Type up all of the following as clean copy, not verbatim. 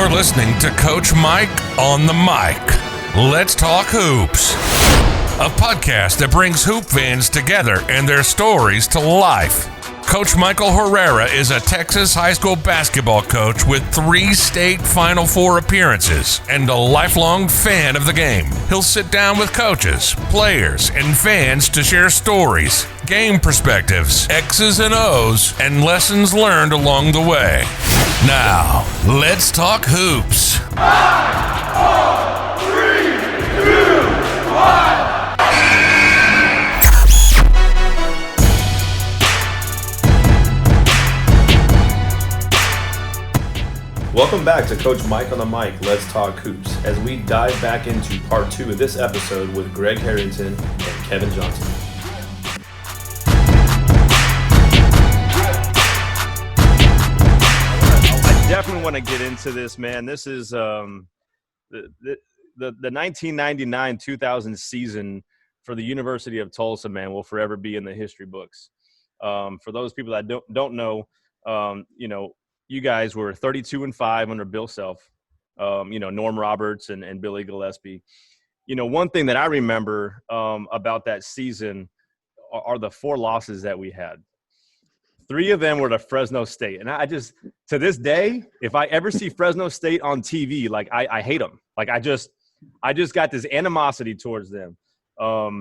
You're listening to Coach Mike on the mic. Let's talk hoops. A podcast that brings hoop fans together and their stories to life. Coach Michael Herrera is a Texas high school basketball coach with 3 state Final Four appearances and a lifelong fan of the game. He'll sit down with coaches, players, and fans to share stories, game perspectives, X's and O's, and lessons learned along the way. Now, let's talk hoops. 5, 4, 3, 2, 1. Welcome back to Coach Mike on the mic, Let's Talk Hoops, as we dive back into part 2 of this episode with Greg Harrington and Kevin Johnson. I definitely want to get into this, man. This is the 1999-2000 season for the University of Tulsa, man, will forever be in the history books. For those people that don't know, you guys were 32-5 under Bill Self, Norm Roberts and Billy Gillespie. One thing that I remember about that season are the 4 losses that we had. 3 of them were to Fresno State. And I just, to this day, if I ever see Fresno State on TV, like I hate them. Like I just got this animosity towards them. But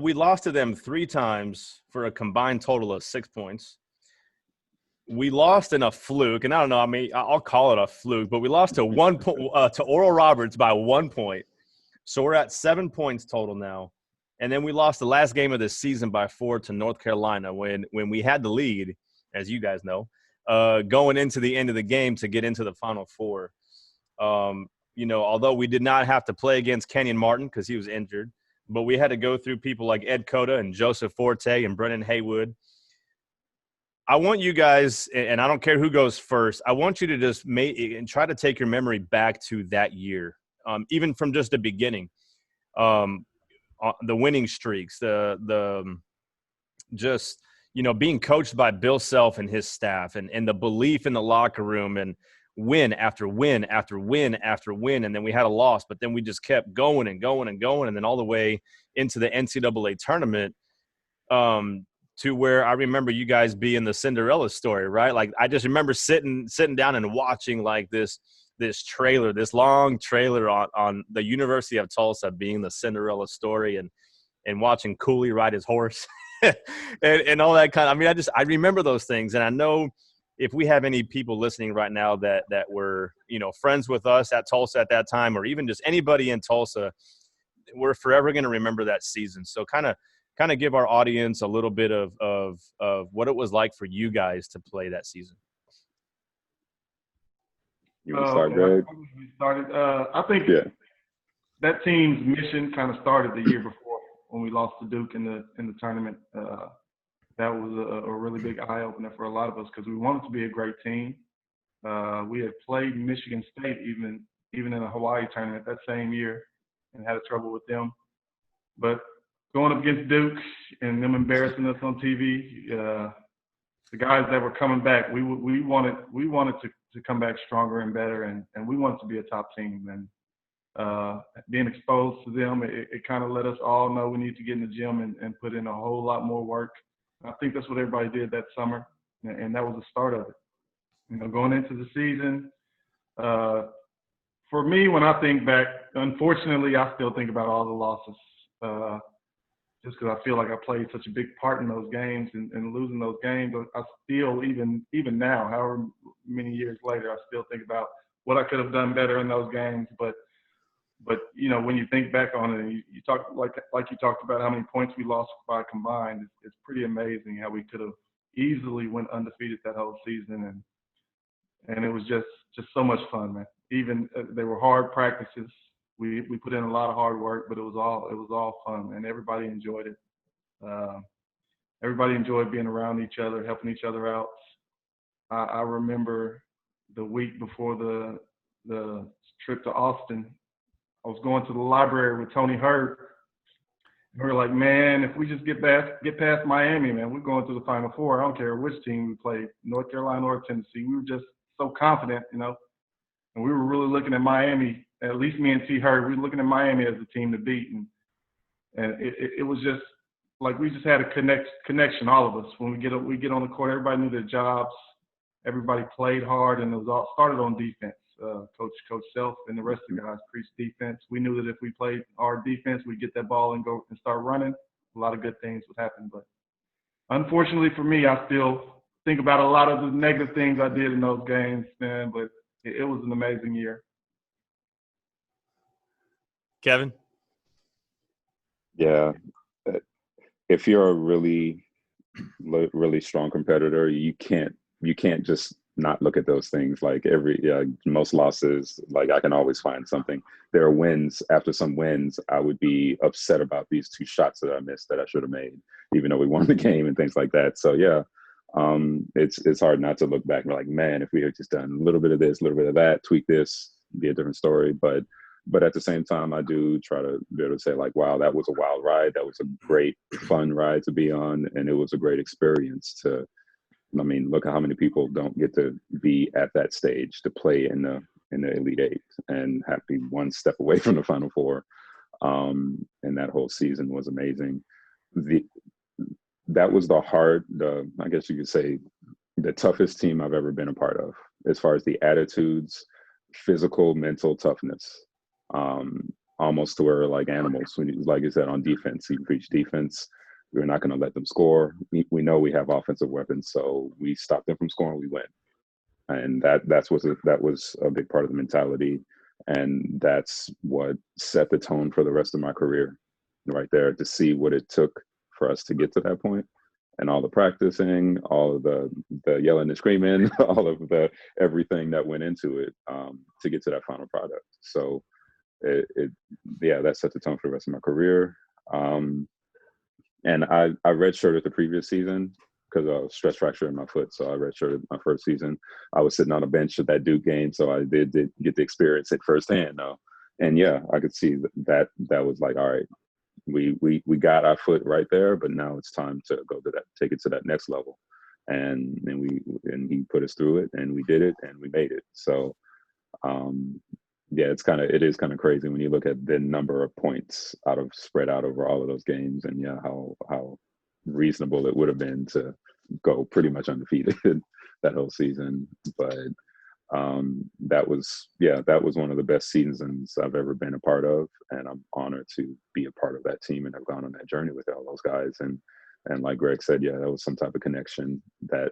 we lost to them 3 times for a combined total of 6 points. We lost in a fluke, and I don't know. I mean, I'll call it a fluke, but we lost to to Oral Roberts by 1 point. So we're at 7 points total now. And then we lost the last game of the season by 4 to North Carolina when we had the lead, as you guys know, going into the end of the game to get into the Final Four. Although we did not have to play against Kenyon Martin because he was injured, but we had to go through people like Ed Cota and Joseph Forte and Brennan Haywood. I want you guys, and I don't care who goes first, I want you to just try to take your memory back to that year, even from just the beginning. The winning streaks, being coached by Bill Self and his staff, and the belief in the locker room, and win after win after win after win. And then we had a loss, but then we just kept going and going and going, and then all the way into the NCAA tournament. To where I remember you guys being the Cinderella story, right? Like I just remember sitting down and watching like this long trailer on the University of Tulsa being the Cinderella story, and watching Cooley ride his horse and all that kind of. I mean, I remember those things, and I know if we have any people listening right now that were friends with us at Tulsa at that time, or even just anybody in Tulsa, we're forever going to remember that season. So kind of give our audience a little bit of what it was like for you guys to play that season. You want to start, Greg? I think that team's mission kind of started the year before when we lost to Duke in the tournament. That was a really big eye opener for a lot of us because we wanted to be a great team. We had played Michigan State even in a Hawaii tournament that same year and had trouble with them, but going up against Duke and them embarrassing us on TV, the guys that were coming back, we wanted to come back stronger and better, and we wanted to be a top team. And being exposed to them, it kind of let us all know we need to get in the gym and put in a whole lot more work. And I think that's what everybody did that summer, and that was the start of it. Going into the season, for me, when I think back, unfortunately, I still think about all the losses. Just because I feel like I played such a big part in those games and losing those games, I still, even now, however many years later, I still think about what I could have done better in those games. But when you think back on it, you talk like you talked about how many points we lost by combined. It's pretty amazing how we could have easily went undefeated that whole season, and it was just so much fun, man. Even they were hard practices. We put in a lot of hard work, but it was all fun, and everybody enjoyed it. Everybody enjoyed being around each other, helping each other out. I remember the week before the trip to Austin, I was going to the library with Tony Hurd. And we were like, man, if we just get past Miami, man, we're going to the Final Four. I don't care which team we played, North Carolina or Tennessee. We were just so confident, you know. And we were really looking at Miami, at least me and T. Hurd, we were looking at Miami as a team to beat. And it was just like we just had a connection, all of us. When we get on the court, everybody knew their jobs. Everybody played hard, and it was all started on defense. Coach Self and the rest of the guys preached defense. We knew that if we played our defense, we'd get that ball and go and start running. A lot of good things would happen. But unfortunately for me, I still think about a lot of the negative things I did in those games, man. But it was an amazing year. Kevin? Yeah. If you're a really strong competitor, you can't just not look at those things. Like most losses, like I can always find something. There are wins. After some wins, I would be upset about these 2 shots that I missed that I should have made, even though we won the game and things like that. So yeah, it's hard not to look back and be like, man, if we had just done a little bit of this, a little bit of that, tweak this, be a different story. But at the same time, I do try to be able to say, like, wow, that was a wild ride. That was a great, fun ride to be on. And it was a great experience look at how many people don't get to be at that stage to play in the Elite Eight and have to be one step away from the Final Four. And that whole season was amazing. That was I guess you could say, the toughest team I've ever been a part of, as far as the attitudes, physical, mental toughness. Almost to where like animals, like you said, on defense, you preach defense. We're not going to let them score. We know we have offensive weapons, so we stop them from scoring, we win. And that was a big part of the mentality. And that's what set the tone for the rest of my career right there, to see what it took for us to get to that point. And all the practicing, all of the yelling and screaming, all of the everything that went into it to get to that final product. So that set the tone for the rest of my career. And I redshirted the previous season because I was stress fracture in my foot. So I redshirted my first season. I was sitting on a bench at that Duke game, so I did get to experience it firsthand though. And yeah, I could see that was like, all right, we got our foot right there, but now it's time to go to that, take it to that next level. And he put us through it, and we did it, and we made it. So yeah, it is kind of crazy when you look at the number of points spread out over all of those games, and yeah, how reasonable it would have been to go pretty much undefeated that whole season. But that was one of the best seasons I've ever been a part of, and I'm honored to be a part of that team and have gone on that journey with all those guys. And like Greg said, yeah, that was some type of connection that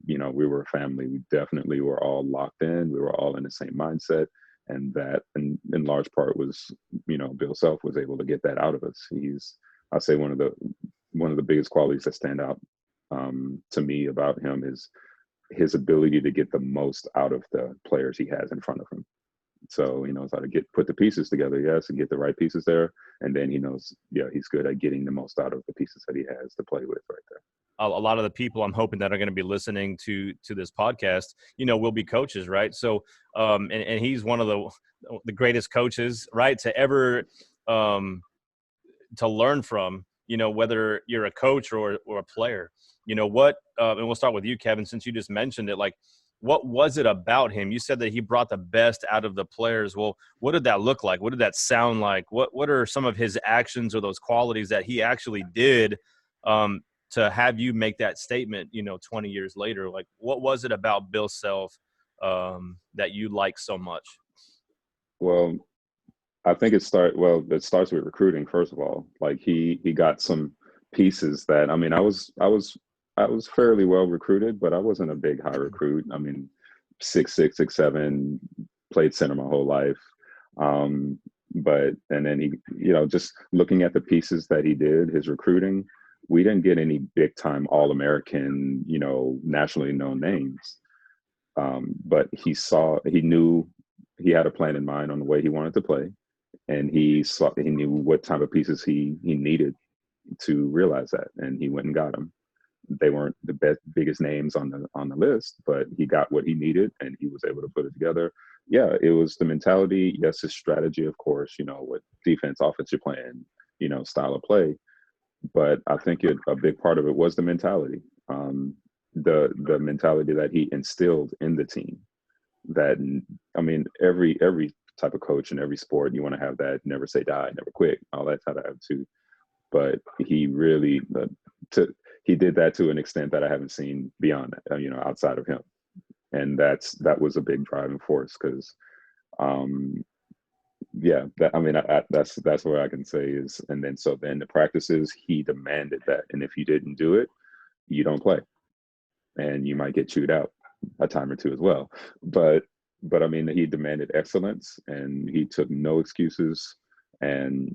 we were a family. We definitely were all locked in. We were all in the same mindset. And that, in large part, was, Bill Self was able to get that out of us. I'll say one of the biggest qualities that stand out to me about him is his ability to get the most out of the players he has in front of him. So he knows how to put the pieces together, yes, and get the right pieces there. And then he knows, he's good at getting the most out of the pieces that he has to play with right there. A lot of the people I'm hoping that are going to be listening to this podcast, will be coaches, right? So, and he's one of the greatest coaches, right, to ever to learn from, whether you're a coach or a player. And we'll start with you, Kevin, since you just mentioned it. Like, what was it about him? You said that he brought the best out of the players. Well, what did that look like? What did that sound like? What are some of his actions or those qualities that he actually did to have you make that statement, 20 years later? Like, what was it about Bill Self that you like so much? Well, I think it starts with recruiting, first of all. Like, he got some pieces that, I was fairly well recruited, but I wasn't a big high recruit. 6'6", 6'7", played center my whole life. And then he, just looking at the pieces that he did, his recruiting, we didn't get any big time All-American, nationally known names. But he knew he had a plan in mind on the way he wanted to play. And he knew what type of pieces he needed to realize that. And he went and got them. They weren't the biggest names on the list, but he got what he needed and he was able to put it together. Yeah, it was the mentality. Yes, his strategy, of course, what defense, offense you're playing, style of play. But I think a big part of it was the mentality. the mentality that he instilled in the team. That, I mean, every type of coach in every sport, you want to have that never say die, never quit, all that type of attitude. But he really he did that to an extent that I haven't seen beyond that, outside of him. And that was a big driving force because, that's where I can say is, and then the practices, he demanded that. And if you didn't do it, you don't play. And you might get chewed out a time or two as well. But I mean, he demanded excellence and he took no excuses. And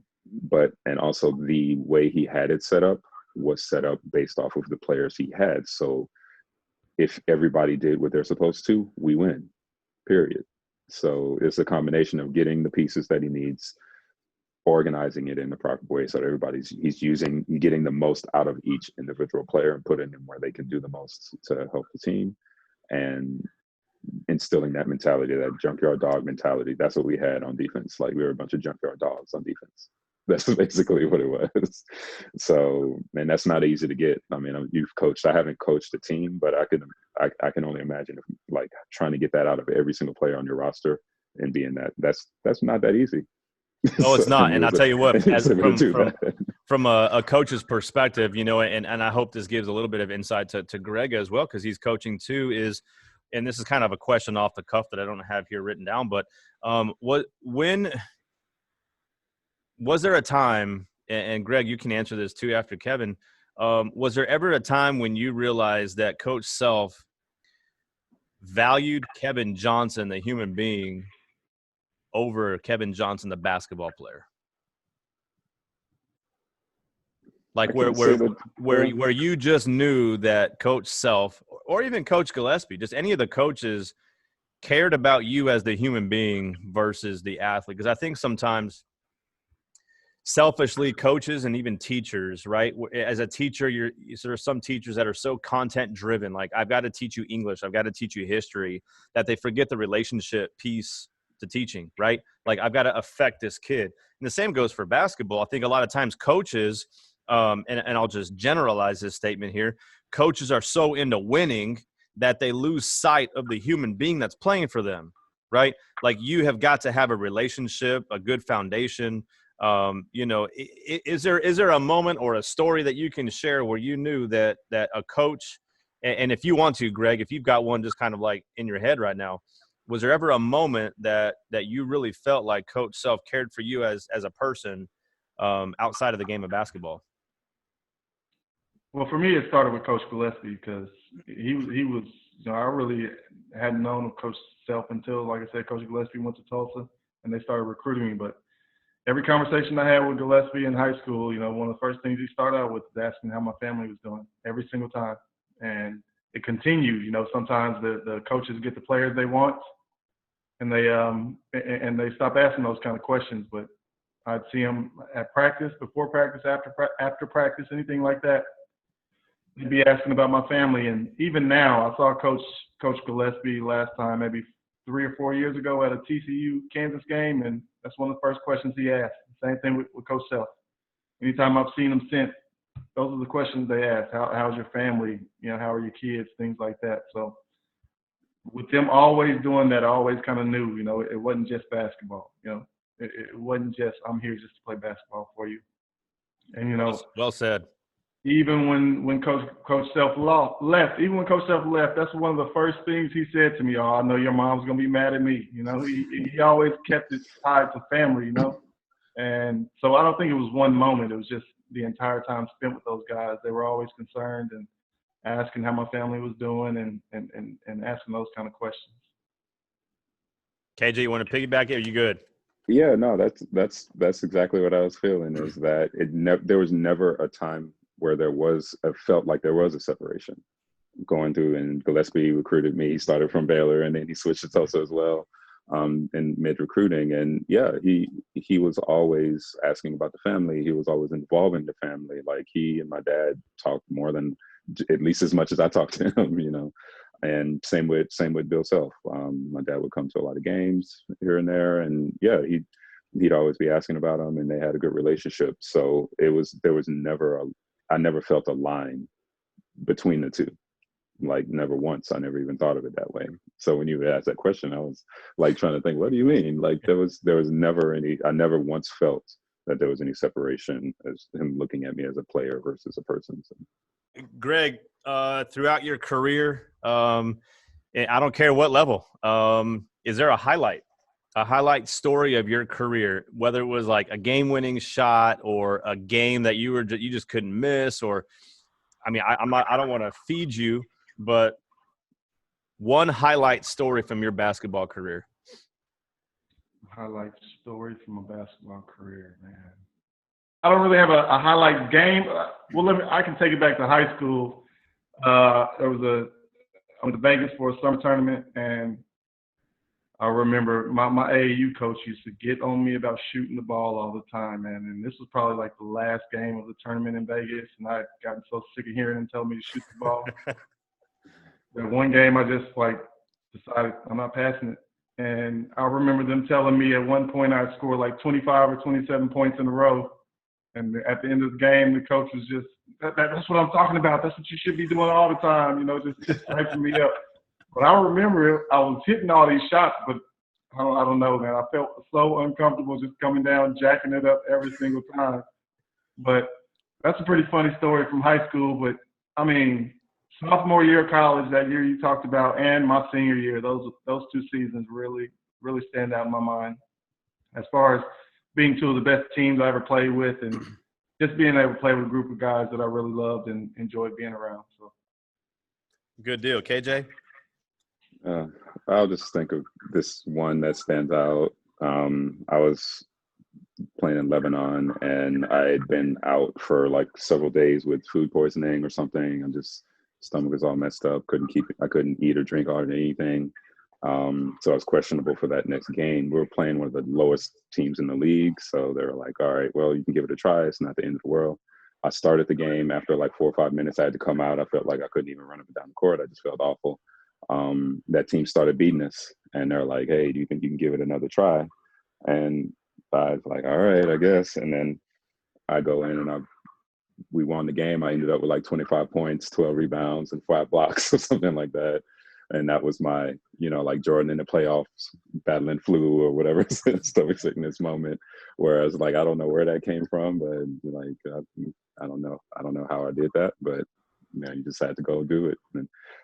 also the way he had it set up was set up based off of the players he had. So if everybody did what they're supposed to, we win, period. So it's a combination of getting the pieces that he needs, organizing it in the proper way so that he's getting the most out of each individual player and putting them where they can do the most to help the team, and instilling that mentality, that junkyard dog mentality. That's what we had on defense. Like, we were a bunch of junkyard dogs on defense. That's basically what it was. So, and that's not easy to get. I mean, you've coached. I haven't coached a team, but I can only imagine like trying to get that out of every single player on your roster and being that's not that easy. No, it's not. And I'll tell you what, from a coach's perspective, and I hope this gives a little bit of insight to Greg as well, because he's coaching too, and this is kind of a question off the cuff that I don't have here written down, but when was there a time, and Greg, you can answer this too after Kevin, was there ever a time when you realized that Coach Self valued Kevin Johnson, the human being, over Kevin Johnson, the basketball player? Like where you just knew that Coach Self, or even Coach Gillespie, just any of the coaches, cared about you as the human being versus the athlete. Because I think sometimes selfishly, coaches and even teachers, right? As a teacher, there are some teachers that are so content driven, like, I've got to teach you English, I've got to teach you history, that they forget the relationship piece to teaching, right? Like, I've got to affect this kid. And the same goes for basketball. I think a lot of times coaches, and I'll just generalize this statement here, coaches are so into winning that they lose sight of the human being that's playing for them, right? Like, you have got to have a relationship, a good foundation. Is there a moment or a story that you can share where you knew that a coach, and if you want to, Greg, if you've got one just kind of like in your head right now, was there ever a moment that you really felt like Coach Self cared for you as a person outside of the game of basketball? Well, for me, it started with Coach Gillespie, because he was, I really hadn't known Coach Self until, like I said, Coach Gillespie went to Tulsa and they started recruiting me. But every conversation I had with Gillespie in high school, one of the first things he started out with was asking how my family was doing every single time. And it continued. Sometimes the coaches get the players they want, and they stop asking those kind of questions. But I'd see them at practice, before practice, after practice, anything like that. He'd be asking about my family. And even now, I saw Coach Gillespie last time, maybe 3 or 4 years ago, at a TCU Kansas game, and that's one of the first questions he asked. Same thing with Coach Self. Anytime I've seen him since, those are the questions they ask. How's your family? How are your kids? Things like that. So with them always doing that, I always kind of knew, it wasn't just basketball. It wasn't just, I'm here just to play basketball for you. And, well said. Even when Coach Self left, that's one of the first things he said to me. Oh, I know your mom's going to be mad at me. He always kept it tied to family, And so I don't think it was one moment. It was just the entire time spent with those guys. They were always concerned and asking how my family was doing and asking those kind of questions. KJ, you want to piggyback it? Are you good? Yeah, no, that's exactly what I was feeling, is that there was never a time where I felt like there was a separation going through. And Gillespie recruited me. He started from Baylor and then he switched to Tulsa as well, in mid recruiting. And yeah, he was always asking about the family. He was always involving the family. Like, he and my dad talked more than, at least as much as I talked to him, and same with Bill Self. My dad would come to a lot of games here and there, and yeah, he'd always be asking about him, and they had a good relationship. So there was never I never felt a line between the two. like never once. I never even thought of it that way. So when you asked that question, I was like trying to think, what do you mean? Like there was never any, I never once felt that there was any separation as him looking at me as a player versus a person. So. Greg, throughout your career, I don't care what level, is there a highlight story of your career, whether it was like a game-winning shot or a game that you just couldn't miss, or I mean, I don't want to feed you, but one highlight story from your basketball career. Highlight story from a basketball career, man. I don't really have a highlight game. Well, I can take it back to high school. I went to Vegas for a summer tournament, and I remember my AAU coach used to get on me about shooting the ball all the time, man. And this was probably like the last game of the tournament in Vegas, and I had gotten so sick of hearing him tell me to shoot the ball. That one game, I just like decided I'm not passing it. And I remember them telling me at one point I scored like 25 or 27 points in a row. And at the end of the game, the coach was just, that's what I'm talking about. That's what you should be doing all the time, just hyping me up. But I remember I was hitting all these shots, but I don't know, man. I felt so uncomfortable just coming down, jacking it up every single time. But that's a pretty funny story from high school. But, I mean, sophomore year of college, that year you talked about, and my senior year, those 2 seasons really, really stand out in my mind as far as being 2 of the best teams I ever played with, and just being able to play with a group of guys that I really loved and enjoyed being around. So, good deal, KJ. I'll just think of this one that stands out. I was playing in Lebanon, and I had been out for like several days with food poisoning or something. And just stomach was all messed up. I couldn't eat or drink or anything. So I was questionable for that next game. We were playing one of the lowest teams in the league. So they were like, all right, well, you can give it a try. It's not the end of the world. I started the game. After like 4 or 5 minutes, I had to come out. I felt like I couldn't even run up and down the court. I just felt awful. That team started beating us, and they're like, hey, do you think you can give it another try? And I was like, all right, I guess. And then I go in and we won the game. I ended up with like 25 points, 12 rebounds, and 5 blocks or something like that. And that was my, like Jordan in the playoffs, battling flu or whatever, stomach sickness moment. Whereas, like, I don't know where that came from, but like, I don't know. I don't know how I did that, but you just had to go do it.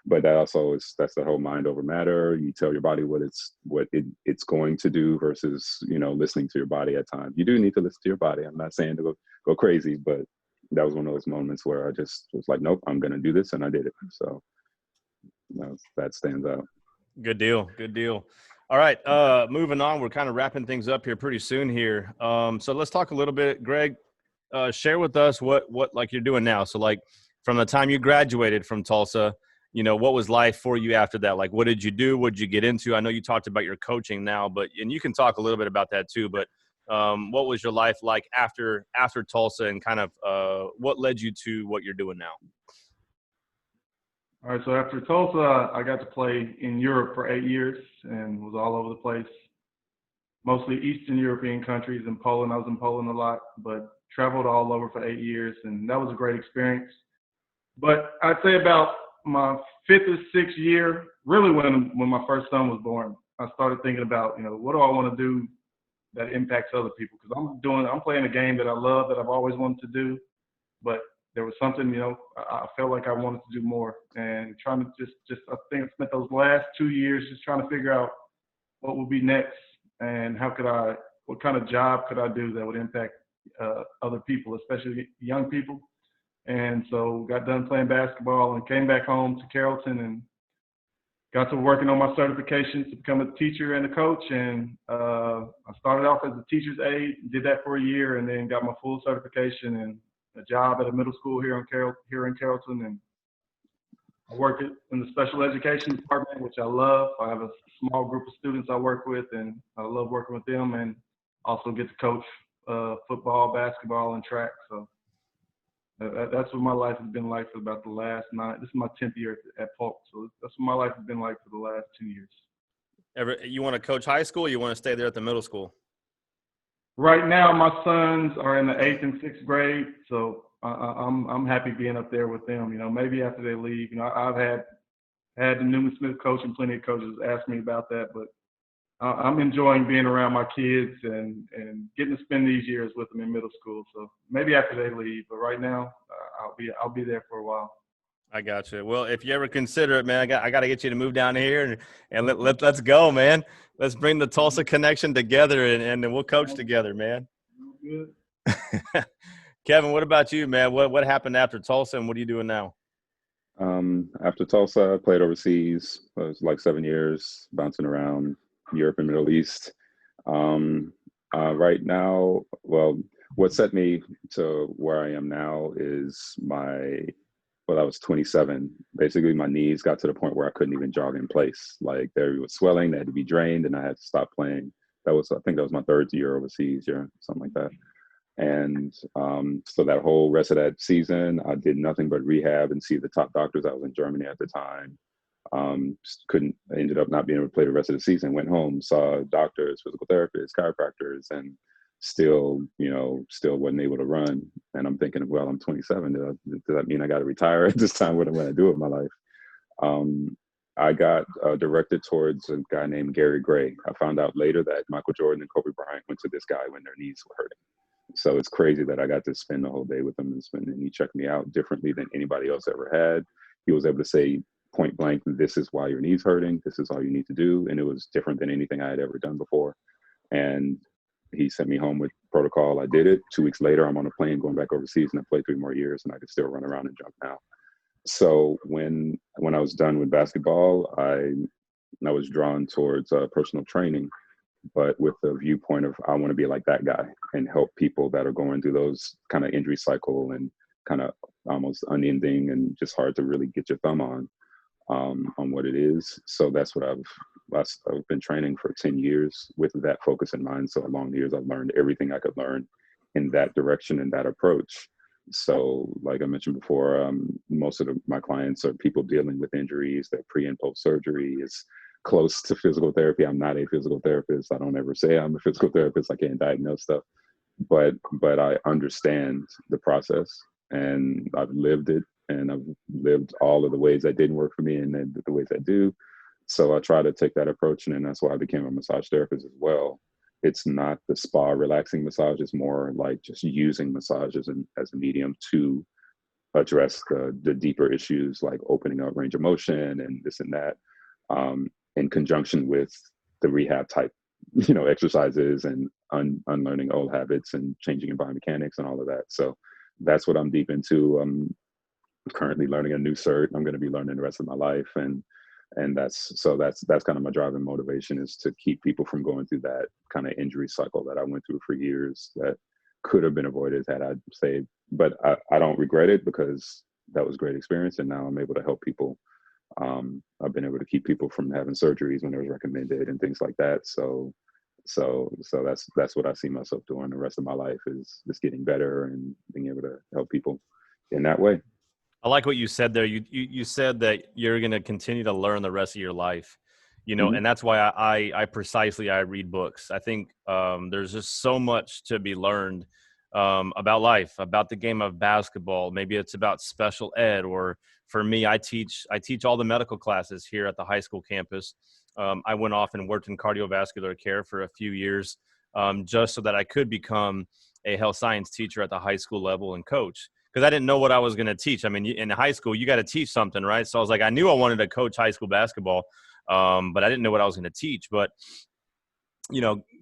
But that also that's the whole mind over matter. You tell your body what it's going to do versus, listening to your body at times. You do need to listen to your body. I'm not saying to go crazy, but that was one of those moments where I just was like, nope, I'm going to do this. And I did it. So that stands out. Good deal. All right. Moving on. We're kind of wrapping things up here pretty soon here. So let's talk a little bit, Greg, share with us what like you're doing now. So like from the time you graduated from Tulsa, what was life for you after that? Like, what did you do? What did you get into? I know you talked about your coaching now, and you can talk a little bit about that too, but what was your life like after Tulsa, and kind of what led you to what you're doing now? All right, so after Tulsa, I got to play in Europe for 8 years and was all over the place, mostly Eastern European countries and Poland. I was in Poland a lot, but traveled all over for 8 years, and that was a great experience. But I'd say about my 5th or 6th year, really when my first son was born, I started thinking about, what do I want to do that impacts other people? Because I'm playing a game that I love, that I've always wanted to do, but there was something, I felt like I wanted to do more, and trying to just I think I spent those last 2 years just trying to figure out what would be next, and what kind of job could I do that would impact other people, especially young people. And so got done playing basketball and came back home to Carrollton and got to working on my certifications to become a teacher and a coach. And I started off as a teacher's aide, did that for a year, and then got my full certification and a job at a middle school here in Carrollton. And I work in the special education department, which I love. I have a small group of students I work with, and I love working with them, and also get to coach football, basketball, and track. So that's what my life has been like for about the last 9. This is my 10th year at Polk, so that's what my life has been like for the last 2 years. You want to coach high school, or you want to stay there at the middle school? Right now, my sons are in the 8th and 6th grade, so I'm happy being up there with them. Maybe after they leave, I've had had the Newman Smith coach and plenty of coaches ask me about that. But I'm enjoying being around my kids and getting to spend these years with them in middle school. So maybe after they leave, but right now I'll be there for a while. I got you. Well, if you ever consider it, man, I got to get you to move down here and let's go, man. Let's bring the Tulsa connection together and we'll coach together, man. Good. Kevin, what about you, man? What happened after Tulsa and what are you doing now? After Tulsa, I played overseas. It was like 7 years, bouncing around Europe and Middle East. Right now, well, what set me to where I am now is I was 27. Basically, my knees got to the point where I couldn't even jog in place. Like there was swelling, they had to be drained, and I had to stop playing. I think that was my third year overseas, something like that. And so that whole rest of that season, I did nothing but rehab and see the top doctors. I was in Germany at the time. Ended up not being able to play the rest of the season. Went home, saw doctors, physical therapists, chiropractors, and still wasn't able to run. And I'm thinking, well, I'm 27. Does that mean I got to retire at this time? What am I going to do with my life? I got directed towards a guy named Gary Gray. I found out later that Michael Jordan and Kobe Bryant went to this guy when their knees were hurting. So it's crazy that I got to spend the whole day with him and he checked me out differently than anybody else ever had. He was able to say point blank, this is why your knee's hurting. This is all you need to do. And it was different than anything I had ever done before. And he sent me home with protocol. I did it. 2 weeks later, I'm on a plane going back overseas and I played 3 more years and I could still run around and jump now. So when I was done with basketball, I was drawn towards personal training, but with the viewpoint of I want to be like that guy and help people that are going through those kind of injury cycle and kind of almost unending and just hard to really get your thumb on what it is. So that's what I've been training for 10 years with that focus in mind. So along the years, I've learned everything I could learn in that direction and that approach. So like I mentioned before, most of my clients are people dealing with injuries that pre and post surgery is close to physical therapy. I'm not a physical therapist. I don't ever say I'm a physical therapist. I can't diagnose stuff, but I understand the process and I've lived it and I've lived all of the ways that didn't work for me and then the ways that do. So I try to take that approach, and that's why I became a massage therapist as well. It's not the spa relaxing massage. It's more like just using massage as a medium to address the deeper issues like opening up range of motion and this and that, in conjunction with the rehab type, exercises and unlearning old habits and changing your biomechanics and all of that. So that's what I'm deep into. I'm currently learning a new cert. I'm going to be learning the rest of my life. And that's kind of my driving motivation, is to keep people from going through that kind of injury cycle that I went through for years that could have been avoided had I stayed. But I don't regret it because that was a great experience. And now I'm able to help people. I've been able to keep people from having surgeries when it was recommended and things like that. So that's what I see myself doing the rest of my life, is just getting better and being able to help people in that way. I like what you said there. You said that you're going to continue to learn the rest of your life, Mm-hmm. and that's why I precisely read books. I think there's just so much to be learned about life, about the game of basketball. Maybe it's about special ed, or for me, I teach all the medical classes here at the high school campus. I went off and worked in cardiovascular care for a few years, just so that I could become a health science teacher at the high school level and coach. Because I didn't know what I was going to teach. I mean, in high school, you got to teach something, right? So I was like, I knew I wanted to coach high school basketball, but I didn't know what I was going to teach. But,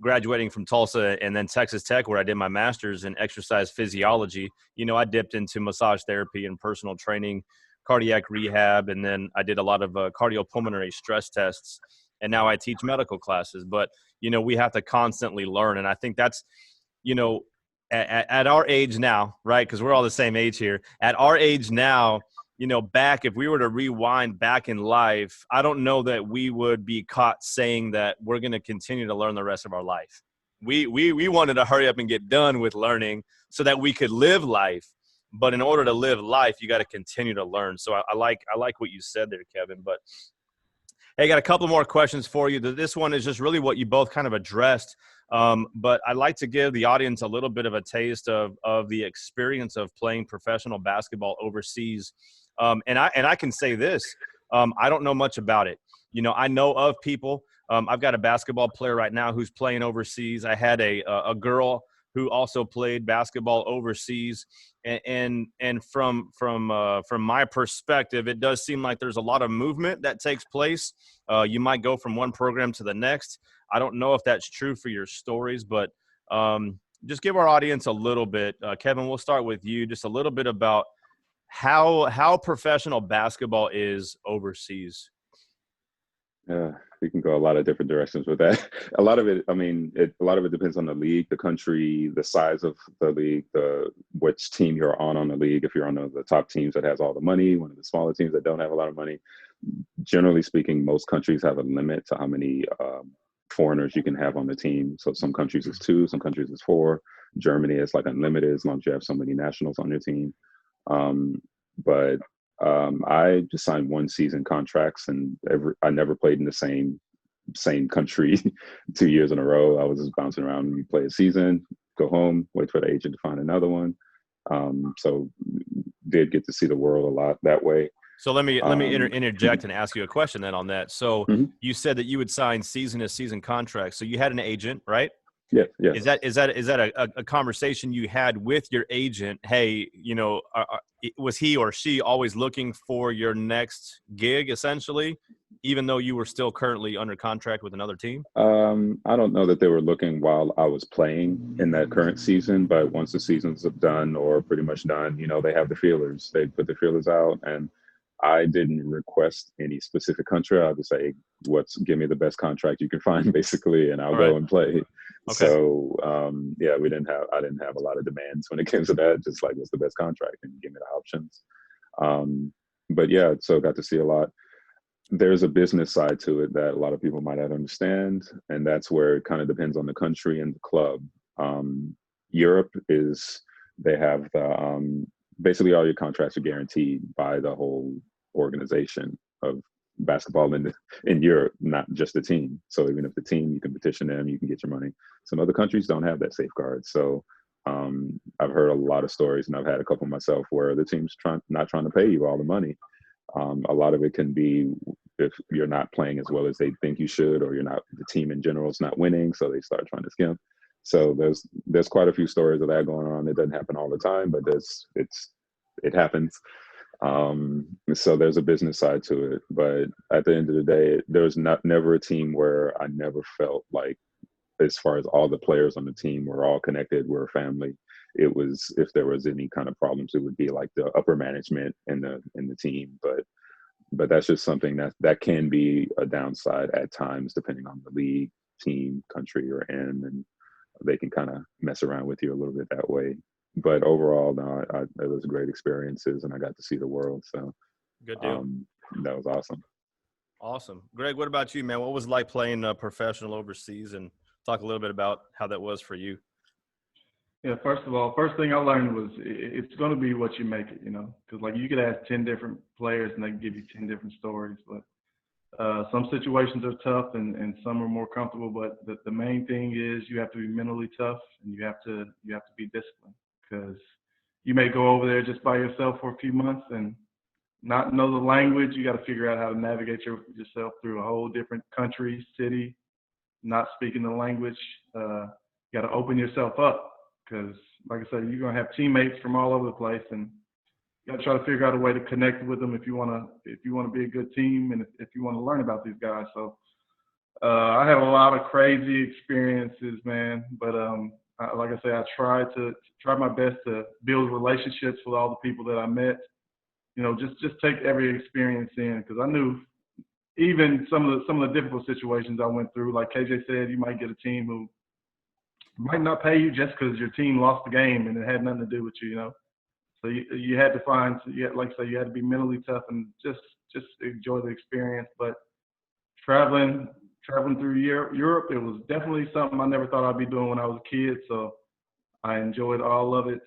graduating from Tulsa and then Texas Tech, where I did my master's in exercise physiology, I dipped into massage therapy and personal training, cardiac rehab, and then I did a lot of cardiopulmonary stress tests. And now I teach medical classes. But, we have to constantly learn. And I think that's, at our age now, right? Because we're all the same age here. At our age now, back, if we were to rewind back in life, I don't know that we would be caught saying that we're going to continue to learn the rest of our life. We wanted to hurry up and get done with learning so that we could live life. But in order to live life, you got to continue to learn. So I like what you said there, Kevin. But hey, I got a couple more questions for you. This one is just really what you both kind of addressed. But I'd like to give the audience a little bit of a taste of the experience of playing professional basketball overseas. And I can say this, I don't know much about it. You know, I know of people. I've got a basketball player right now who's playing overseas. I had a girl who also played basketball overseas, and from my perspective, it does seem like there's a lot of movement that takes place. You might go from one program to the next. I don't know if that's true for your stories, but just give our audience a little bit. Kevin, we'll start with you. Just a little bit about how professional basketball is overseas. Yeah, we can go a lot of different directions with that. A lot of it, I mean, a lot of it depends on the league, the country, the size of the league, which team you're on the league. If you're on the top teams that has all the money, one of the smaller teams that don't have a lot of money. Generally speaking, most countries have a limit to how many foreigners you can have on the team. So some countries is 2, some countries is 4. Germany is like unlimited as long as you have so many nationals on your team. But I just signed 1-season contracts, and I never played in the same country 2 years in a row. I was just bouncing around. You play a season, go home, wait for the agent to find another one. So did get to see the world a lot that way. So let me interject and ask you a question then on that. So you said that you would sign season to season contracts. So you had an agent, right? Yeah. Is that a conversation you had with your agent? Hey, you know, was he or she always looking for your next gig, essentially, even though you were still currently under contract with another team? I don't know that they were looking while I was playing in that current season, but once the season's done or pretty much done, you know, they have the feelers. They put the feelers out, and I didn't request any specific country. I'll just say, give me the best contract you can find, basically, and I'll go and play. Okay. So, I didn't have a lot of demands when it came to that. Just like, what's the best contract, and give me the options. But yeah, so got to see a lot. There's a business side to it that a lot of people might not understand, and that's where it kind of depends on the country and the club. Europe they have the basically all your contracts are guaranteed by the whole organization of basketball in Europe, not just the team. So even if the team, you can petition them, you can get your money. Some other countries don't have that safeguard. So I've heard a lot of stories, and I've had a couple myself, where the team's not trying to pay you all the money. A lot of it can be if you're not playing as well as they think you should, or the team in general is not winning, so they start trying to skim. So there's quite a few stories of that going on. It doesn't happen all the time, but it happens. So there's a business side to it. But at the end of the day, there was never a team where I never felt like, as far as all the players on the team, we're all connected, we're a family. It was, if there was any kind of problems, it would be like the upper management in the team. But that's just something that can be a downside at times, depending on the league, team, country you're in, and they can kind of mess around with you a little bit that way. But overall, no, it was great experiences, and I got to see the world. So good deal. That was awesome. Awesome. Greg, what about you, man? What was it like playing professional overseas, and talk a little bit about how that was for you? Yeah, first of all, first thing I learned was it's going to be what you make it, you know, because like you could ask 10 different players and they can give you 10 different stories, but some situations are tough and some are more comfortable, but the main thing is you have to be mentally tough, and you have to be disciplined, because you may go over there just by yourself for a few months and not know the language. You got to figure out how to navigate yourself through a whole different country, city, not speaking the language. You got to open yourself up, because like I said, you're going to have teammates from all over the place, and you got to try to figure out a way to connect with them if you want to be a good team, and if you want to learn about these guys. So I had a lot of crazy experiences, man, but like I say, I tried my best to build relationships with all the people that I met. You know, just take every experience in, because I knew even some of the difficult situations I went through, like KJ said, you might get a team who might not pay you just because your team lost the game and it had nothing to do with you, you know. So you had to like I say, you had to be mentally tough and just enjoy the experience. But traveling through Europe, it was definitely something I never thought I'd be doing when I was a kid. So I enjoyed all of it.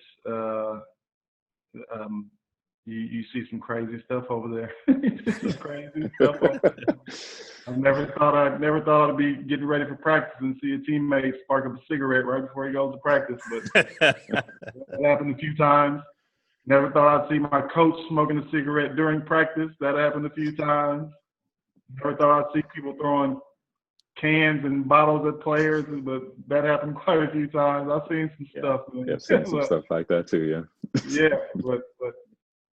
You see some crazy stuff over there. Some crazy stuff over there. I never thought I'd be getting ready for practice and see a teammate spark up a cigarette right before he goes to practice, but that happened a few times. Never thought I'd see my coach smoking a cigarette during practice. That happened a few times. Never thought I'd see people throwing cans and bottles at players, but that happened quite a few times. I've seen some stuff. Man. Yeah, seen some stuff like that too. Yeah. Yeah, but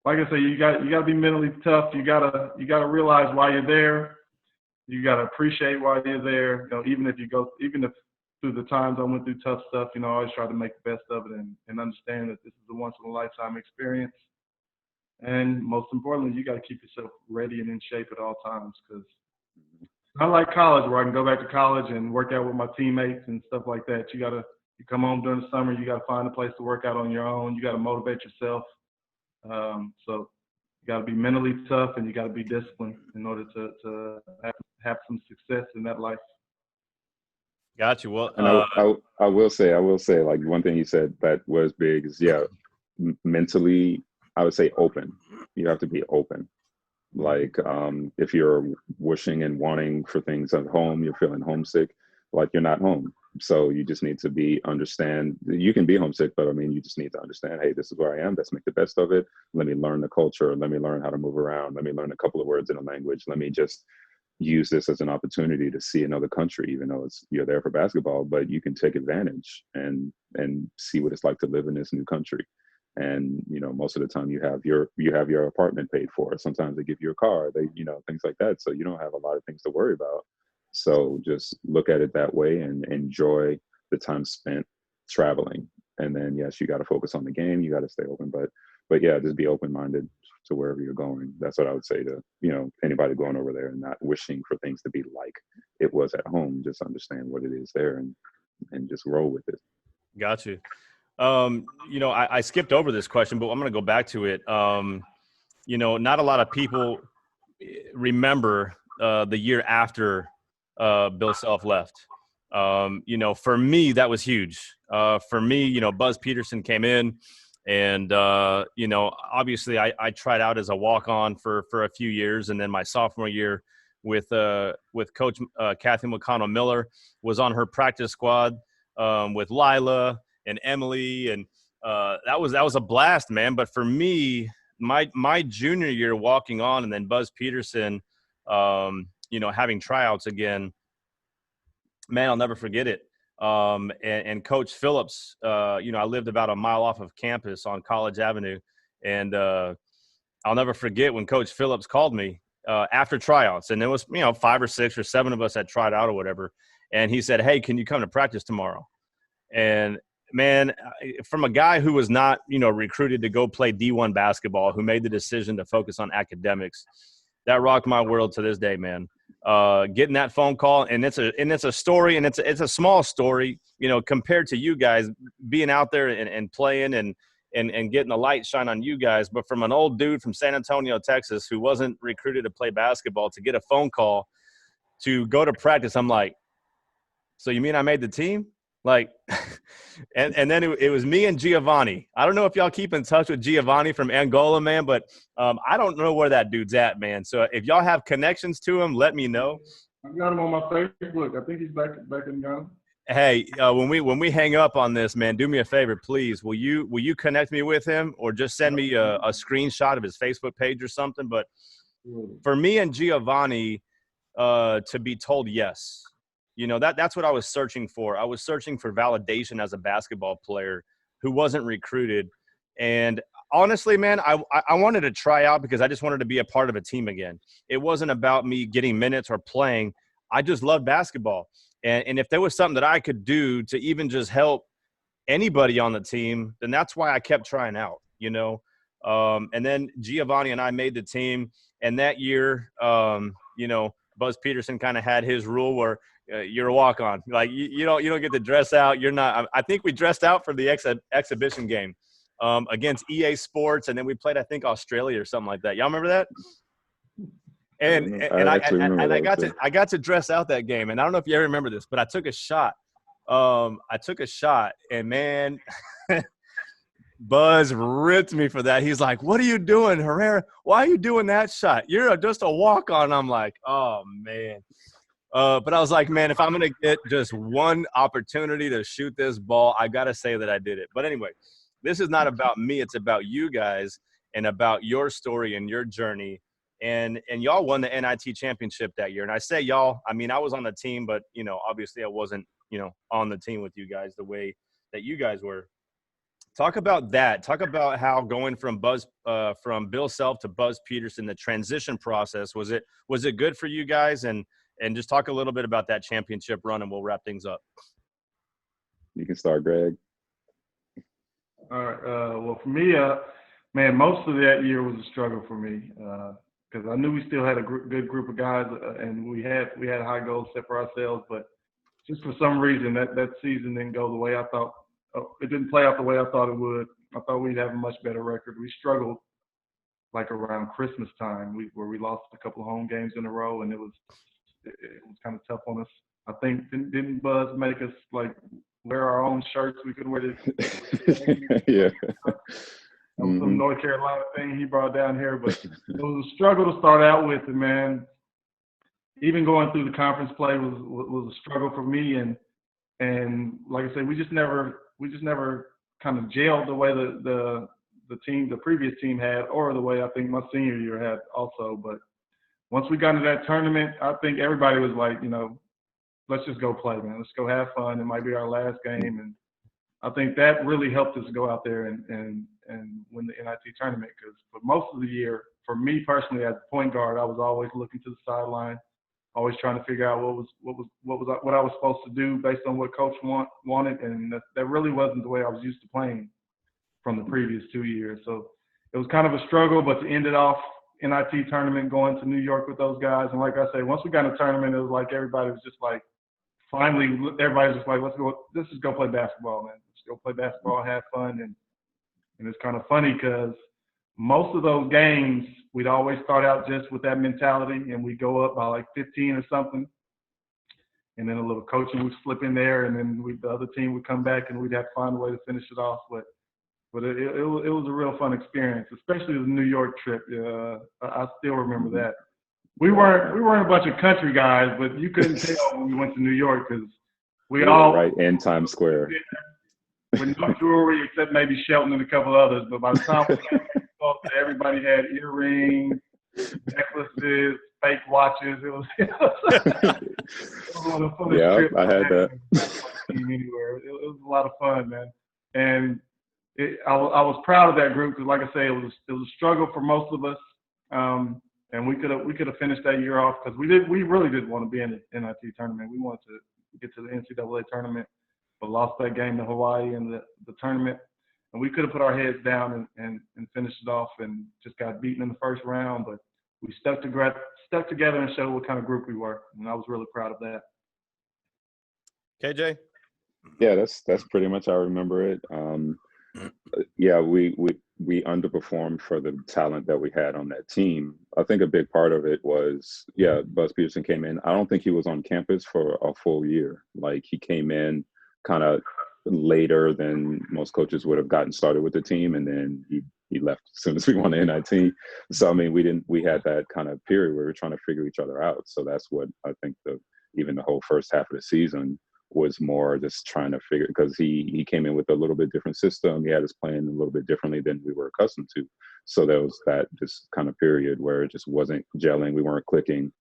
like I say, you got to be mentally tough. You gotta realize why you're there. You gotta appreciate why you're there. Even if through the times I went through tough stuff, I always try to make the best of it and understand that this is a once in a lifetime experience. And most importantly, you got to keep yourself ready and in shape at all times, because I like college, where I can go back to college and work out with my teammates and stuff like that. You come home during the summer, you got to find a place to work out on your own. You got to motivate yourself. So you got to be mentally tough, and you got to be disciplined in order to have some success in that life. Got you. Well, and I will say, like, one thing you said that was big is, mentally, I would say open. You have to be open. Like, if you're wishing and wanting for things at home, you're feeling homesick, like you're not home. So you just need to understand, you can be homesick, but I mean, you just need to understand, hey, this is where I am. Let's make the best of it. Let me learn the culture. Let me learn how to move around. Let me learn a couple of words in a language. Let me just use this as an opportunity to see another country, even though you're there for basketball, but you can take advantage and see what it's like to live in this new country. And, most of the time you have your apartment paid for. Sometimes they give you a car, things like that. So you don't have a lot of things to worry about. So just look at it that way and enjoy the time spent traveling. And then, yes, you got to focus on the game. You got to stay open, but yeah, just be open-minded to wherever you're going. That's what I would say to, anybody going over there and not wishing for things to be like it was at home. Just understand what it is there and just roll with it. Got you. I skipped over this question, but I'm going to go back to it. Not a lot of people remember the year after Bill Self left. For me, that was huge. For me, Buzz Peterson came in, and obviously I tried out as a walk-on for a few years, and then my sophomore year with Coach Kathy McConnell Miller was on her practice squad with Lila and Emily, and that was a blast, man. But for me, my junior year walking on, and then Buzz Peterson, having tryouts again, man, I'll never forget it. And Coach Phillips, I lived about a mile off of campus on College Avenue, and I'll never forget when Coach Phillips called me after tryouts, and there was 5 or 6 or 7 of us had tried out or whatever, and he said, "Hey, can you come to practice tomorrow?" And man, from a guy who was not, recruited to go play D1 basketball, who made the decision to focus on academics, that rocked my world to this day, man. Getting that phone call, and it's a story, and it's a small story, compared to you guys being out there and playing and getting the light shine on you guys. But from an old dude from San Antonio, Texas, who wasn't recruited to play basketball, to get a phone call to go to practice, I'm like, so you mean I made the team? Like, and then it was me and Giovanni. I don't know if y'all keep in touch with Giovanni from Angola, man, but I don't know where that dude's at, man. So if y'all have connections to him, let me know. I got him on my Facebook. I think he's back in Ghana. Hey, when we hang up on this, man, do me a favor, please. Will you connect me with him, or just send me a screenshot of his Facebook page or something? But for me and Giovanni to be told yes. That's what I was searching for. I was searching for validation as a basketball player who wasn't recruited. And honestly, man, I wanted to try out because I just wanted to be a part of a team again. It wasn't about me getting minutes or playing. I just loved basketball. And if there was something that I could do to even just help anybody on the team, then that's why I kept trying out, And then Giovanni and I made the team. And that year, Buzz Peterson kind of had his rule where you're a walk-on. Like you don't get to dress out. You're not. I think we dressed out for the exhibition game against EA Sports, and then we played, I think, Australia or something like that. Y'all remember that? And I got to dress out that game, and I don't know if you ever remember this, but I took a shot. And man, Buzz ripped me for that. He's like, "What are you doing, Herrera? Why are you doing that shot? You're just a walk-on." I'm like, "Oh man." But I was like, man, if I'm going to get just one opportunity to shoot this ball, I got to say that I did it. But anyway, this is not about me. It's about you guys and about your story and your journey. And y'all won the NIT championship that year. And I say y'all, I mean, I was on the team, but, you know, obviously I wasn't, you know, on the team with you guys the way that you guys were. Talk about that. Talk about how going from Bill Self to Buzz Peterson, the transition process. Was it good for you guys? And just talk a little bit about that championship run, and we'll wrap things up. You can start, Greg. All right. Well, for me, man, most of that year was a struggle for me because I knew we still had a good group of guys, and we had high goals set for ourselves. But just for some reason, that season didn't go the way I thought. It didn't play out the way I thought it would. I thought we'd have a much better record. We struggled like around Christmas time, where we lost a couple of home games in a row, and it was kind of tough on us. I think didn't Buzz make us like wear our own shirts? We could wear the Yeah. Some North Carolina thing he brought down here, but it was a struggle to start out with, and man, even going through the conference play was a struggle for me, and like I said, we just never kind of gelled the way the previous team had, or the way I think my senior year had also. But once we got into that tournament, I think everybody was like, you know, let's just go play, man. Let's go have fun. It might be our last game, and I think that really helped us go out there and win the NIT tournament, because for most of the year, for me personally as a point guard, I was always looking to the sideline, always trying to figure out what I was supposed to do based on what coach wanted, and that really wasn't the way I was used to playing from the previous 2 years. So it was kind of a struggle, but to end it off, NIT tournament, going to New York with those guys, and like I say, once we got in the tournament, it was like everybody was just like, finally, everybody's just like, let's just go play basketball, man. Let's go play basketball and have fun. And it's kind of funny because most of those games, we'd always start out just with that mentality, and we'd go up by like 15 or something. And then a little coaching would slip in there, and then the other team would come back, and we'd have to find a way to finish it off. But it was a real fun experience, especially the New York trip. I still remember that. We weren't a bunch of country guys, but you couldn't tell when we went to New York because we all right in Times Square with no jewelry except maybe Shelton and a couple others. But by the time we came to everybody had earrings, necklaces, fake watches. It was one of the funnest trips I had that. Anywhere. It was a lot of fun, man. And I was proud of that group because, like I say, it was a struggle for most of us. And we could have finished that year off because we really did want to be in the NIT tournament. We wanted to get to the NCAA tournament, but lost that game to Hawaii in the tournament. And we could have put our heads down and finished it off, and just got beaten in the first round. But we stuck together and showed what kind of group we were, and I was really proud of that. KJ? Yeah, that's pretty much how I remember it. Yeah, we underperformed for the talent that we had on that team. I think a big part of it was, Buzz Peterson came in. I don't think he was on campus for a full year. Like, he came in kind of later than most coaches would have gotten started with the team, and then he left as soon as we won the NIT. So I mean, we had that kind of period where we were trying to figure each other out. So that's what I think even the whole first half of the season was more just trying to figure, because he came in with a little bit different system. He had us playing a little bit differently than we were accustomed to. So there was that just kind of period where it just wasn't gelling. We weren't clicking.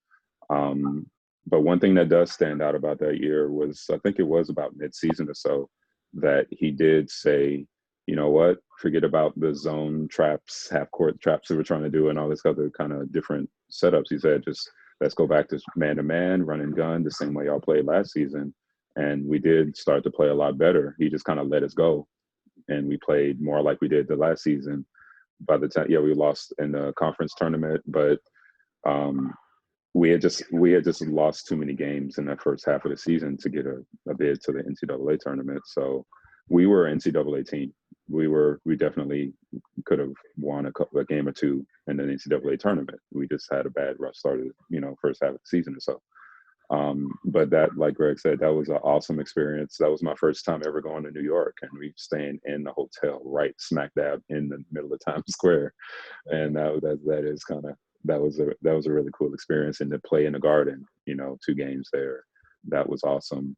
But one thing that does stand out about that year was, I think it was about mid-season or so, that he did say, you know what, forget about the zone traps, half-court traps that we're trying to do and all this other kind of different setups. He said, just let's go back to man-to-man, run and gun, the same way y'all played last season. And we did start to play a lot better. He just kind of let us go, and we played more like we did the last season. By the time, we lost in the conference tournament, but we had just lost too many games in that first half of the season to get a bid to the NCAA tournament. So we were an NCAA team. We definitely could have won a game or two in the NCAA tournament. We just had a bad rough start of first half of the season or so. But that, like Greg said, that was an awesome experience. That was my first time ever going to New York, and we staying in the hotel right smack dab in the middle of Times Square. And that was a really cool experience. And to play in the Garden, 2 games there, that was awesome.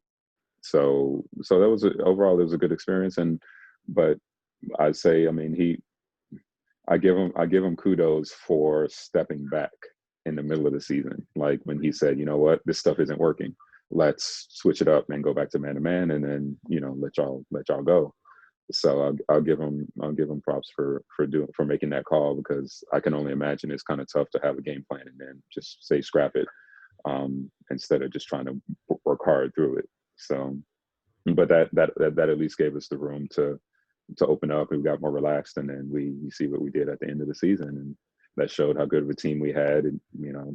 So that was overall, it was a good experience. But I'd say, I mean, I give him kudos for stepping back in the middle of the season. Like when he said, you know what, this stuff isn't working. Let's switch it up and go back to man to man, and then let y'all go. So I'll give him props for making that call, because I can only imagine it's kind of tough to have a game plan and then just say scrap it, instead of just trying to work hard through it. So, but that at least gave us the room to open up, and we got more relaxed, and then we see what we did at the end of the season, and that showed how good of a team we had, and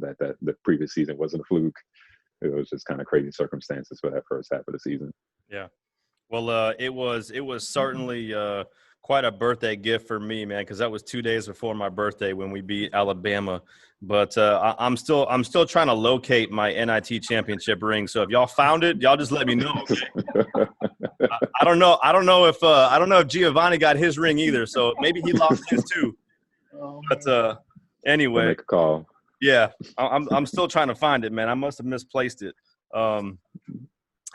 that the previous season wasn't a fluke. It was just kind of crazy circumstances for that first half of the season. Yeah. Well, it was certainly quite a birthday gift for me, man, because that was 2 days before my birthday when we beat Alabama. But I'm still trying to locate my NIT championship ring. So if y'all found it, y'all just let me know. Okay? I don't know if Giovanni got his ring either. So maybe he lost his too. But anyway, make a call. Yeah, I'm still trying to find it, man. I must have misplaced it.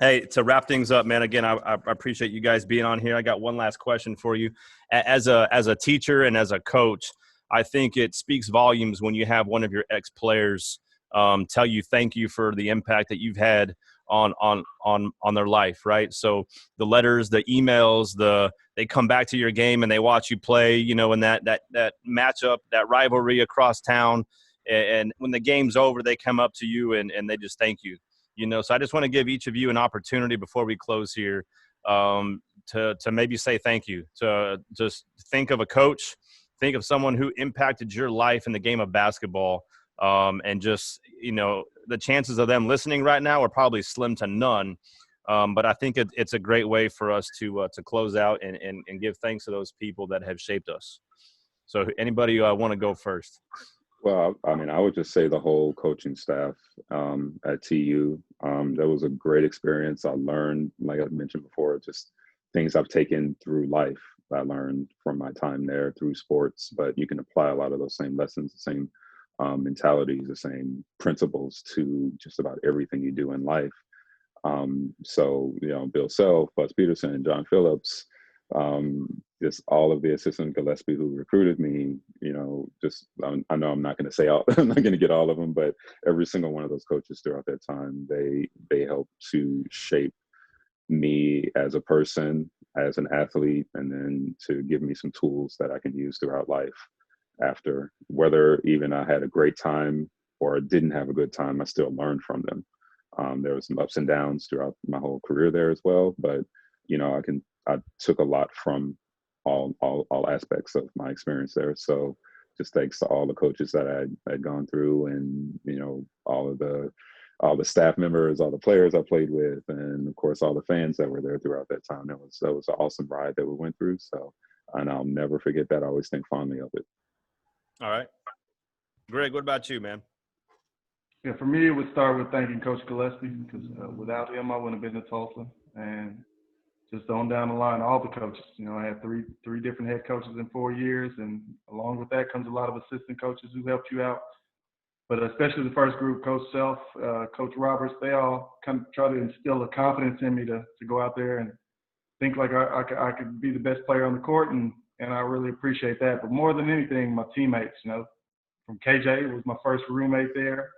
Hey, to wrap things up, man, again, I appreciate you guys being on here. I got one last question for you. As a teacher and as a coach, I think it speaks volumes when you have one of your ex-players tell you thank you for the impact that you've had on their life, right? So the letters, the emails, they come back to your game and they watch you play, in that matchup, that rivalry across town. And when the game's over, they come up to you and they just thank you. So I just want to give each of you an opportunity before we close here to maybe say thank you. To just think of a coach, think of someone who impacted your life in the game of basketball, and just, the chances of them listening right now are probably slim to none. But I think it's a great way for us to close out and give thanks to those people that have shaped us. So anybody want to go first? Well, I mean, I would just say the whole coaching staff at TU. That was a great experience. I learned, like I mentioned before, just things I've taken through life. I learned from my time there through sports, but you can apply a lot of those same lessons, the same mentalities, the same principles to just about everything you do in life. So, Bill Self, Buzz Peterson, John Phillips, just all of the assistant Gillespie who recruited me, I know I'm not going to say I'm not going to get all of them, but every single one of those coaches throughout that time, they helped to shape me as a person, as an athlete, and then to give me some tools that I can use throughout life after, whether even I had a great time or didn't have a good time, I still learned from them. There were some ups and downs throughout my whole career there as well, but I took a lot from all aspects of my experience there. So just thanks to all the coaches that I'd gone through, and all the staff members, all the players I played with, and of course all the fans that were there throughout that time. That was an awesome ride that we went through. So, and I'll never forget that. I always think fondly of it. All right, Greg, what about you, man? Yeah, for me, it would start with thanking Coach Gillespie, because without him, I wouldn't have been to Tulsa. And just on down the line, all the coaches. I had three different head coaches in 4 years, and along with that comes a lot of assistant coaches who helped you out. But especially the first group, Coach Self, Coach Roberts, they all kind of try to instill a confidence in me to go out there and think like I could be the best player on the court, and I really appreciate that. But more than anything, my teammates, from KJ, was my first roommate there.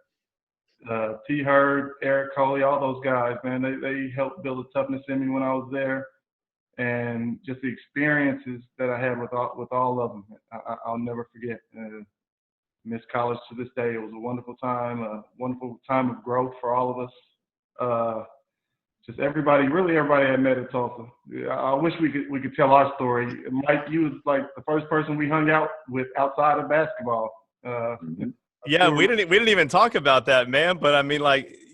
T. Hurd, Eric Coley, all those guys, man, they helped build a toughness in me when I was there, and just the experiences that I had with all of them, I'll never forget. Miss college to this day. It was a wonderful time of growth for all of us. Just everybody I met at Tulsa. I wish we could tell our story. Mike, you was like the first person we hung out with outside of basketball. Yeah, we didn't even talk about that, man. But I mean,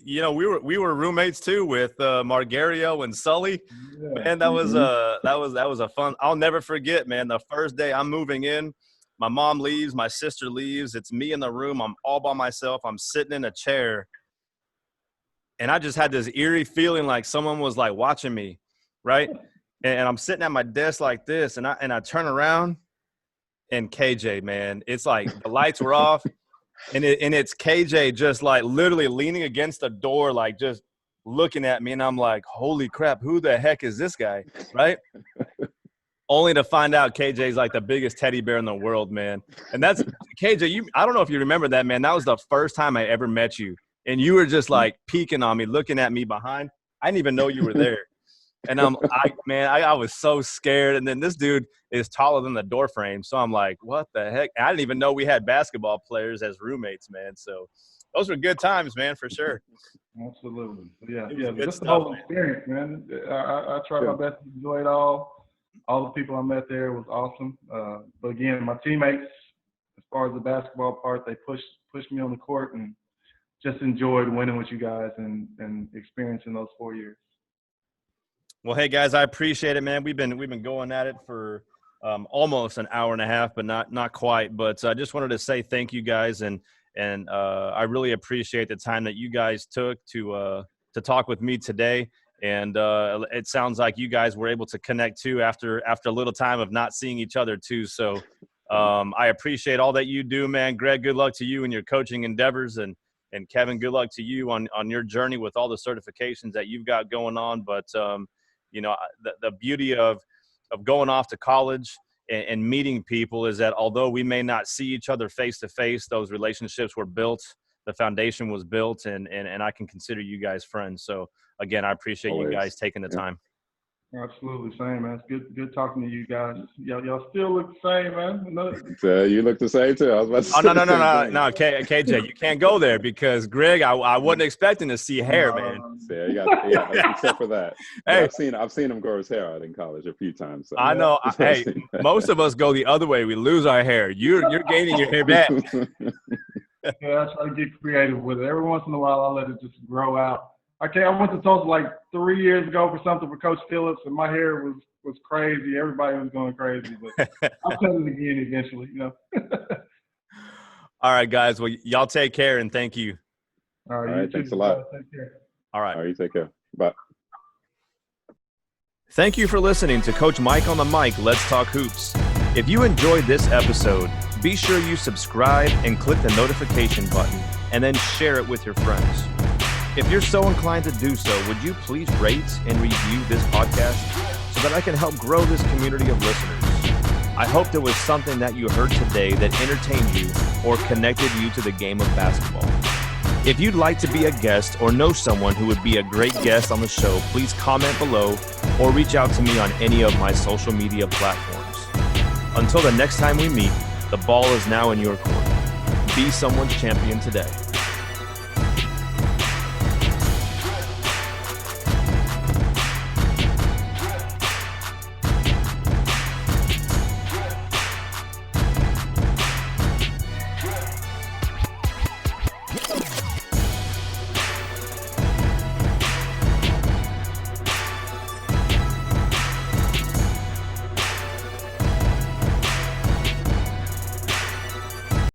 we were roommates too with Margario and Sully. Yeah. Man, that was a fun. I'll never forget, man. The first day I'm moving in, my mom leaves, my sister leaves. It's me in the room. I'm all by myself. I'm sitting in a chair, and I just had this eerie feeling like someone was like watching me, right? And I'm sitting at my desk like this, and I turn around, and KJ, man, it's like the lights were off. And it's KJ just like literally leaning against the door, like just looking at me. And I'm like, holy crap, who the heck is this guy? Right. only to find out KJ's like the biggest teddy bear in the world, man. And that's KJ. I don't know if you remember that, man. That was the first time I ever met you, and you were just like peeking on me, looking at me behind. I didn't even know you were there, and I was so scared. And then this dude is taller than the door frame, so I'm like, what the heck? I didn't even know we had basketball players as roommates, man. So those were good times, man, for sure. Absolutely. Yeah. Just the whole experience, man. I tried my best to enjoy it all. All the people I met there was awesome. But again, my teammates, as far as the basketball part, they pushed me on the court and just enjoyed winning with you guys and experiencing those 4 years. Well, hey guys, I appreciate it, man. We've been going at it for almost an hour and a half, but not quite. But I just wanted to say thank you guys, and I really appreciate the time that you guys took to talk with me today. And it sounds like you guys were able to connect too after a little time of not seeing each other too. So I appreciate all that you do, man. Greg, good luck to you in your coaching endeavors, and Kevin, good luck to you on your journey with all the certifications that you've got going on. But the beauty of going off to college and meeting people is that although we may not see each other face to face, those relationships were built, the foundation was built, and I can consider you guys friends. So again, I appreciate you guys taking the time. Absolutely, same, man. It's good talking to you guys. Y'all still look the same, man. You look the same too. I was about to say no, KJ, you can't go there because Greg, I wasn't expecting to see hair, man. Yeah, except for that. Hey, I've seen him grow his hair out in college a few times. So. I know. Hey, most of us go the other way. We lose our hair. You're gaining your hair back. Yeah, I try to get creative with it. Every once in a while, I'll let it just grow out. I went to Tulsa like 3 years ago for something for Coach Phillips, and my hair was crazy. Everybody was going crazy, but I'll cut it again eventually, All right, guys. Well, y'all take care, and thank you. All right, thanks a lot. Take care. All right. All right, you take care. Bye. Thank you for listening to Coach Mike on the Mic, Let's Talk Hoops. If you enjoyed this episode, be sure you subscribe and click the notification button, and then share it with your friends. If you're so inclined to do so, would you please rate and review this podcast so that I can help grow this community of listeners? I hope there was something that you heard today that entertained you or connected you to the game of basketball. If you'd like to be a guest or know someone who would be a great guest on the show, please comment below or reach out to me on any of my social media platforms. Until the next time we meet, the ball is now in your court. Be someone's champion today.